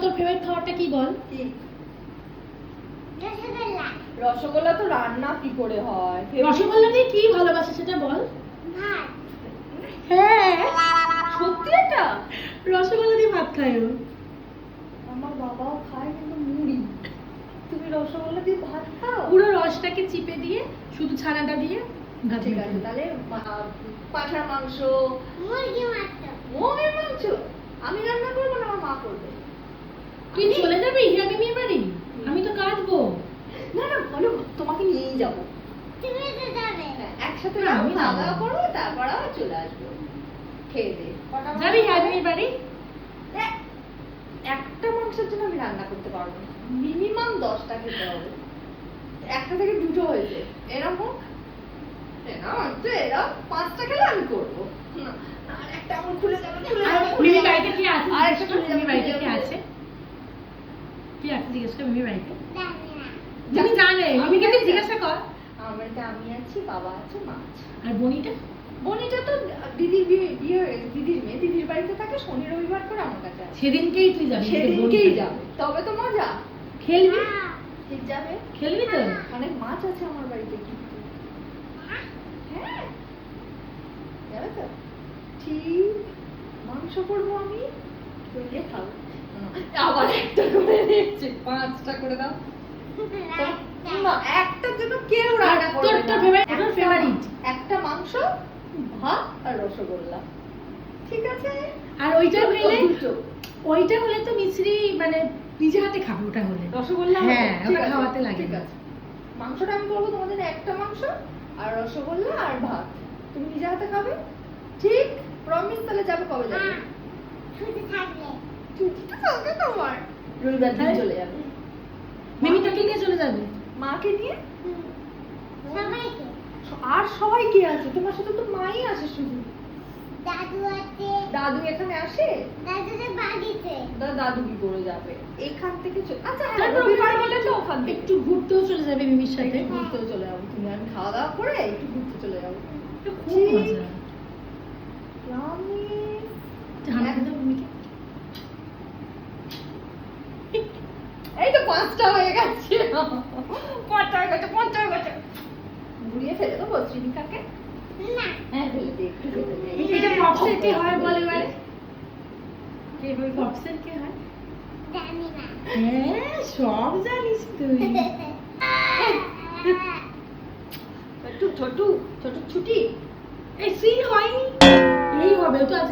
তোর ফেভারিট খাবারটা কি বল? কি? রসগোল্লা তো রান্না কি করে হয়? রসগোল্লা দিয়ে কি ভালোবাসে সেটা বল। ভাত। হ্যাঁ, সত্যি এটা? রসগোল্লা দিয়ে ভাত খায় ও। আমার বাবাও খায় কিন্তু মুড়ি। তুমি রসগোল্লা দিয়ে ভাত খাও? পুরো রসটাকে চিপে দিয়ে শুধু ছানাটা দিয়ে ভাত ঠিক মেখে আছে, দিই। তাহলে পাঁঠার মাংস, মুরগি মাংস। মোমের মাংস আমি রান্না করবো না, আমার মা করবে। তুই চলে যাবি হিরাকে নিয়ে বাড়ি? আমি তো কাঁদবো। না না, বলো তোমাকে নিয়েই যাবো। তুমি তো যাবে। হ্যাঁ, একসাথে না, আমি খাওয়া যাবো। দাওয়া করবো, তারপর আবার চলে আসবো খেয়ে দিয়ে। যাবি হিরাকে বাড়ি? একটা মাংসের জন্য আমি রান্না করতে পারবো না, মিনিমাম 10টা খেতে হবে। একটা থেকে দুটো হয়েছে এরকম, এরকম 5টা খেলে আমি করবো। না, আর একটা আমার খুলে যাবে, খুলে আর যাবে, মিমি বাড়িতে কি আছে? আর একটা খুলে যাবে, মিমি বাড়িতে খুলে কি যাবে। আছে? কি আছে জিজ্ঞেস কর মিমি বাড়িতে। জানি না। মিমি জানে, মিমিকে তুই জিজ্ঞাসা কর। আমার বাড়িতে আমি আছি, বাবা আছে, মা আছে। আর বনিটা? বোনিটা তো দিদির বিয়ে হয়ে গেছে, দিদির মেয়ে দিদির বাড়িতে থাকে, শনি রবিবার করে আমার কাছে আছে। সেদিনকেই তুই যাবি। সেদিনকেই যাবে, তবে তো মজা। খেলবি? ঠিক যাবে, খেলবি তো? অনেক মাছ আছে আমার বাড়িতে কিন্তু। হ্যাঁ, যাবে তো? ঠিক, মাংস করবো আমি, তুই খাবো। আবার একটা করে দিচ্ছি, 5টা করে দাও। না, একটার জন্য কেউ রান্না করবে তোর না। favorite, তোর favorite। একটা মাংস, ভাত আর রসগোল্লা, ঠিক আছে? আর ওইটা হলে দুটো। ওইটা হলে তো মিছরি মানে নিজে হাতে খাবে ওটা হলে। রসগোল্লা হ্যাঁ, ঠিক ওটা আছে, খাওয়াতে লাগে ঠিক না। আছে। মাংসটা আমি করবো তোমার জন্য, একটা মাংস আর রসগোল্লা আর ভাত, তুমি নিজে হাতে খাবে, ঠিক? প্রমিস? তাহলে যাবে কবে যাবে? হ্যাঁ। ছুটি থাকলে। ছুটি তো চলবে তোমার, রবিবার দিন চলে যাবে। মিমিটাকে নিয়ে চলে যাবে। মাকে নিয়ে? হুম। সবাইকে। আর সবাই কি আছে? তোমার সাথে তো মাই আসে শুধু। দাদু আছে। দাদু এখানে আসে? দাদুদের বাড়িতে। দাদু কি করে যাবে এখান থেকে? আচ্ছা হ্যাঁ, তারপর রবিবার ওখানে হলে তো ওখান থেকে একটু ঘুরতেও চলে যাবে মিমির সাথে। একটু ঘুরতেও চলে যাবো, তুমি আমি খাওয়া দাওয়া করে একটু ঘুরতে চলে যাবো। খুব মজা। রামি, হাঁটতে দাও মিমিকে। এই তো 5টা হয়ে গেছে, 5টা হয়ে গেছে, 5টা হয়ে গেছে। ঘুরিয়ে ফেলে দেবো শ্রীনিকাকে? না। হ্যাঁ ফেলে দে, একটু ফেলে দে। এটা পপসের কে হয় বল এবারে? কে হয় পপসের কে হয়? জানি না। হ্যাঁ, সব জানিস তুই। ছোটু ছোটু ছোটু ছুটি। এই সিন হয়নি। এই হবে ও তো আজ